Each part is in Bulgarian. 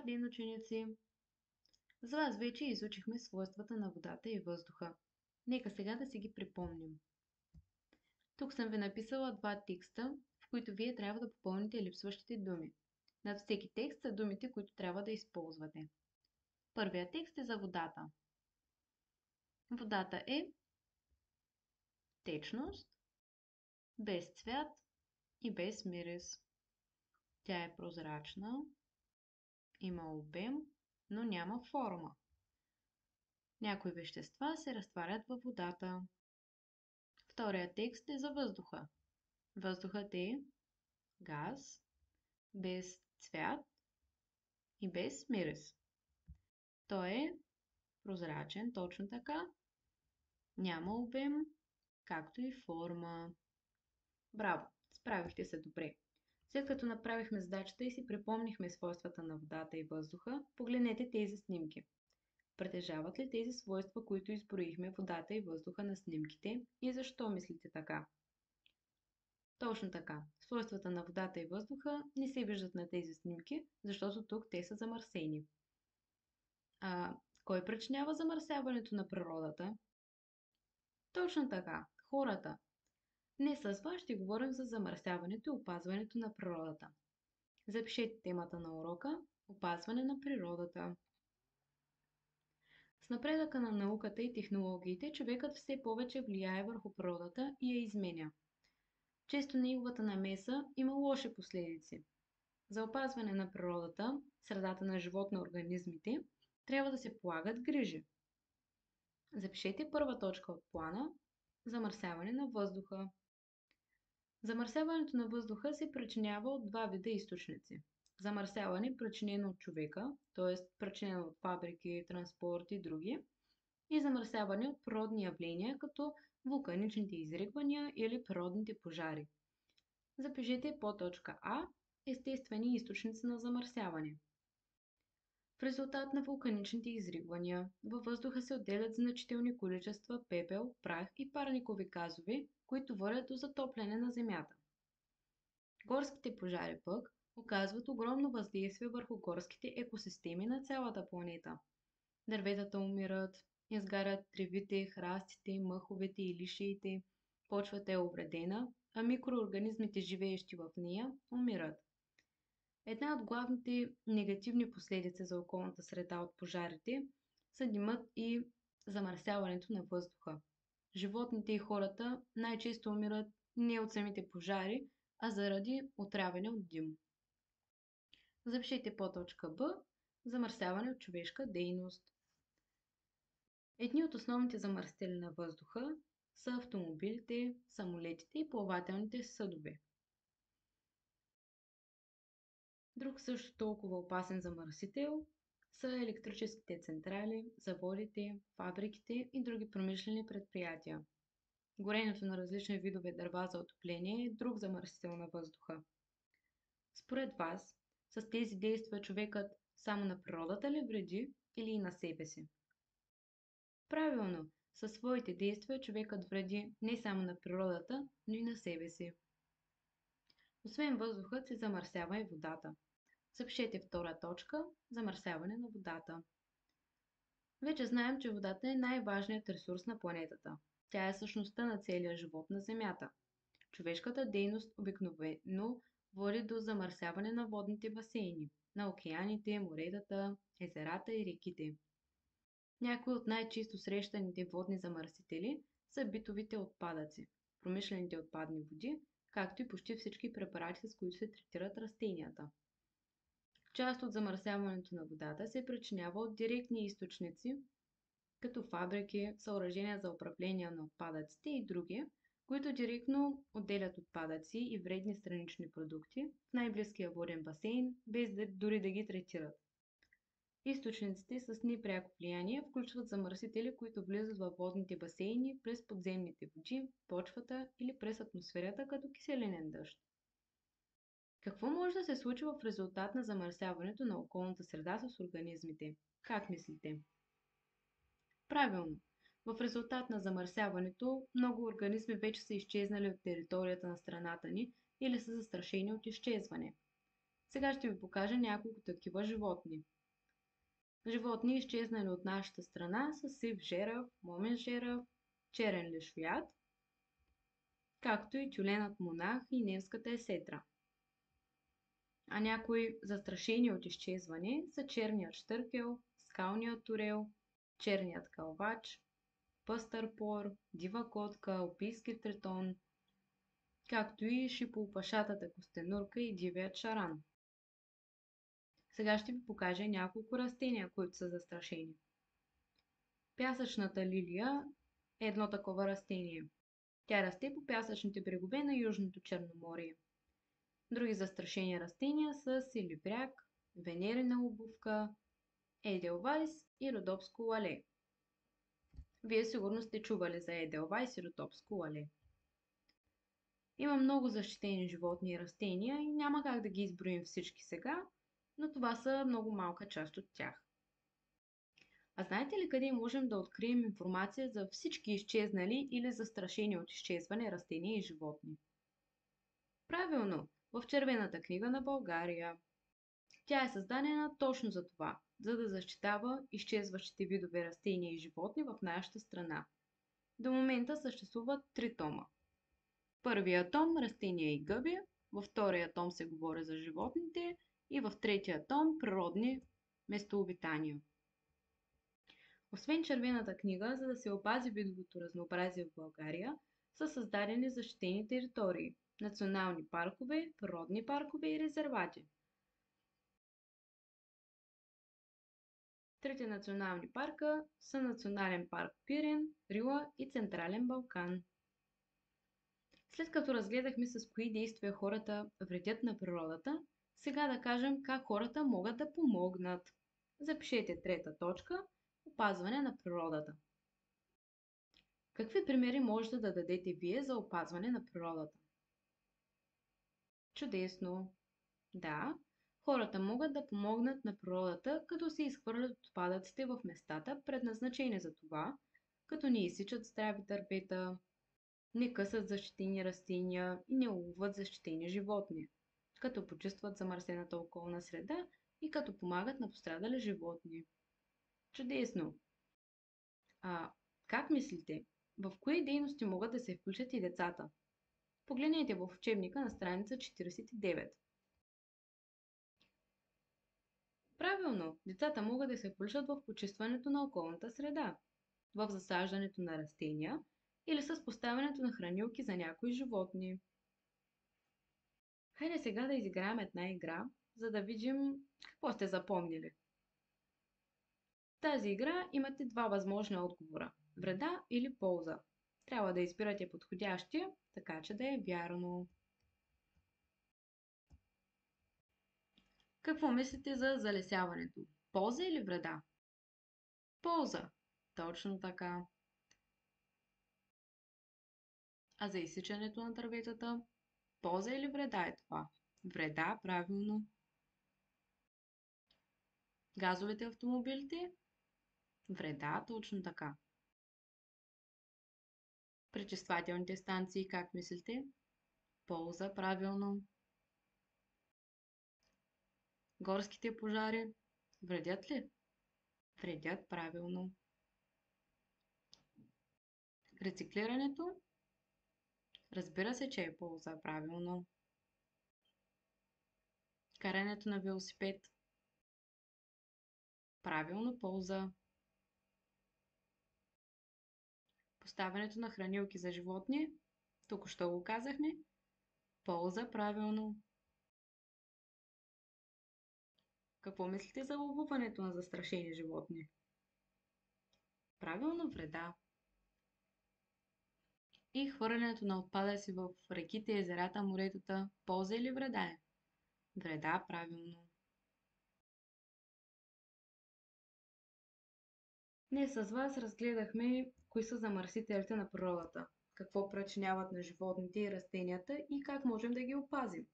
ден, ученици! За вас вече изучихме свойствата на водата и въздуха. Нека сега да си ги припомним. Тук съм ви написала два текста, в които вие трябва да попълните липсващите думи. Над всеки текст са думите, които трябва да използвате. Първият текст е за водата. Водата е течност, без цвят и без мирис. Тя е прозрачна, има обем, но няма форма. Някои вещества се разтварят във водата. Вторият текст е за въздуха. Въздухът е газ, без цвят и без мирис. Той е прозрачен, точно така. Няма обем, както и форма. Браво! Справихте се добре. След като направихме задачата и си припомнихме свойствата на водата и въздуха, погледнете тези снимки. Притежават ли тези свойства, които изброихме водата и въздуха на снимките и защо мислите така? Точно така. Свойствата на водата и въздуха не се виждат на тези снимки, защото тук те са замърсени. Кой причинява замърсяването на природата? Точно така. Хората. Днес с вас ще говорим за замърсяването и опазването на природата. Запишете темата на урока „Опазване на природата“. С напредъка на науката и технологиите, човекът все повече влияе върху природата и я изменя. Често неговата намеса има лоши последици. За опазване на природата, средата на живот на организмите, трябва да се полагат грижи. Запишете първа точка от плана – замърсяване на въздуха. Замърсяването на въздуха се причинява от два вида източници. Замърсяване, причинено от човека, т.е. причинено от фабрики, транспорт и други, и замърсяване от природни явления, като вулканичните изригвания или природните пожари. Запишете по точка А – естествени източници на замърсяване. В резултат на вулканичните изригвания във въздуха се отделят значителни количества пепел, прах и парникови газове, които водят до затопляне на Земята. Горските пожари пък оказват огромно въздействие върху горските екосистеми на цялата планета. Дърветата умират, изгарят тревите, храстите, мъховете и лишиите, почвата е увредена, а микроорганизмите, живеещи в нея, умират. Една от главните негативни последици за околната среда от пожарите са димът и замърсяването на въздуха. Животните и хората най-често умират не от самите пожари, а заради отравяне от дим. Запишете по точка Б – замърсяване от човешка дейност. Едни от основните замърсители на въздуха са автомобилите, самолетите и плавателните съдове. Друг също толкова опасен замърсител са електрическите централи, заводите, фабриките и други промишлени предприятия. Горенето на различни видове дърва за отопление е друг замърсител на въздуха. Според вас, с тези действия човекът само на природата ли вреди или и на себе си? Правилно, със своите действия човекът вреди не само на природата, но и на себе си. Освен въздухът се замърсява и водата. Запишете втора точка – замърсяване на водата. Вече знаем, че водата е най-важният ресурс на планетата. Тя е същността на целия живот на Земята. Човешката дейност обикновено води до замърсяване на водните басейни, на океаните, моретата, езерата и реките. Някои от най-често срещаните водни замърсители са битовите отпадъци, промишлените отпадни води, както и почти всички препарати, с които се третират растенията. Част от замърсяването на водата се причинява от директни източници, като фабрики, съоръжения за управление на отпадъците и други, които директно отделят отпадъци и вредни странични продукти в най-близкия воден басейн, без дори да ги третират. Източниците с непряко влияние включват замърсители, които влизат във водните басейни през подземните води, почвата или през атмосферата като киселинен дъжд. Какво може да се случи в резултат на замърсяването на околната среда с организмите? Как мислите? Правилно! В резултат на замърсяването много организми вече са изчезнали от територията на страната ни или са застрашени от изчезване. Сега ще ви покажа няколко такива животни. Животни, изчезнали от нашата страна, са сив жерав, момен жерав, черен лешояд, както и тюленът монах и невската есетра. А някои застрашени от изчезване са черният щъркел, скалният орел, черният кълвач, пъстър пор, дива котка, алпийски тритон, както и шиполопашатата костенурка и дивият шаран. Сега ще ви покажа няколко растения, които са застрашени. Пясъчната лилия е едно такова растение. Тя расте по пясъчните брегове на Южното Черноморие. Други застрашени растения са силибряк, венерина обувка, еделвайс и родопско лале. Вие сигурно сте чували за еделвайс и родопско лале. Има много защитени животни и растения и няма как да ги изброим всички сега, но това са много малка част от тях. А знаете ли къде можем да открием информация за всички изчезнали или застрашени от изчезване растения и животни? Правилно, в Червената книга на България. Тя е създадена точно за това, за да защитава изчезващите видове растения и животни в нашата страна. До момента съществуват 3 тома. Първия том – растения и гъби, във втория том се говори за животните и в третия том – природни местообитания. Освен Червената книга, за да се опази видовото разнообразие в България, са създадени защитени територии, национални паркове, природни паркове и резервати. Трите национални парка са Национален парк Пирин, Рила и Централен Балкан. След като разгледахме с кои действия хората вредят на природата, сега да кажем как хората могат да помогнат. Запишете трета точка – опазване на природата. Какви примери можете да дадете вие за опазване на природата? Чудесно! Да, хората могат да помогнат на природата, като се изхвърлят отпадъците в местата, предназначени за това, като не изсичат здрави дървета, не късат защитени растения и не ловуват защитени животни, като почистват замърсената околна среда и като помагат на пострадали животни. Чудесно! А как мислите, в кои дейности могат да се включат и децата? Погледнете в учебника на страница 49. Правилно, децата могат да се включат в почистването на околната среда, в засаждането на растения или с поставянето на хранилки за някои животни. Хайде сега да изиграем една игра, за да видим какво сте запомнили. В тази игра имате два възможни отговора – вреда или полза. Трябва да избирате подходящия, така че да е вярно. Какво мислите за залесяването? Полза или вреда? Полза. Точно така. А за изсичането на дърветата? Полза или вреда е това? Вреда, правилно. Газовите автомобилите? Вреда, точно така. Пречиствателните станции, как мислите? Полза, правилно. Горските пожари? Вредят ли? Вредят, правилно. Рециклирането? Разбира се, че е полза, правилно. Карането на велосипед? Правилно, полза. Поставянето на хранилки за животни? Току-що го казахме. Полза, правилно. Какво мислите за ловуването на застрашени животни? Правилно, вреда. И хвърлянето на отпадъци в реките, езерата, моретата, полза или вреда е? Вреда, правилно. Днес с вас разгледахме кои са замърсителите на природата, какво причиняват на животните и растенията и как можем да ги опазим.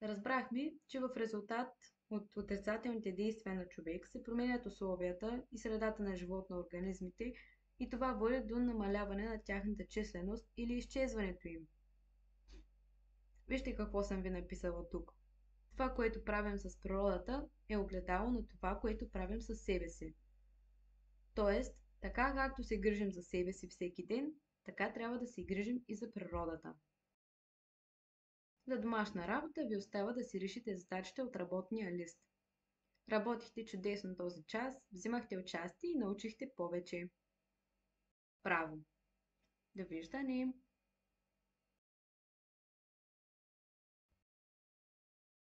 Разбрахме, че в резултат от отрицателните действия на човек се променят условията и средата на живот на организмите и това води до намаляване на тяхната численост или изчезването им. Вижте какво съм ви написала тук. Това, което правим с природата, е огледало на това, което правим със себе си. Тоест, така както се грижим за себе си всеки ден, така трябва да се грижим и за природата. За домашна работа ви остава да си решите задачите от работния лист. Работихте чудесно този час, взимахте участие и научихте повече. Браво! Довиждане!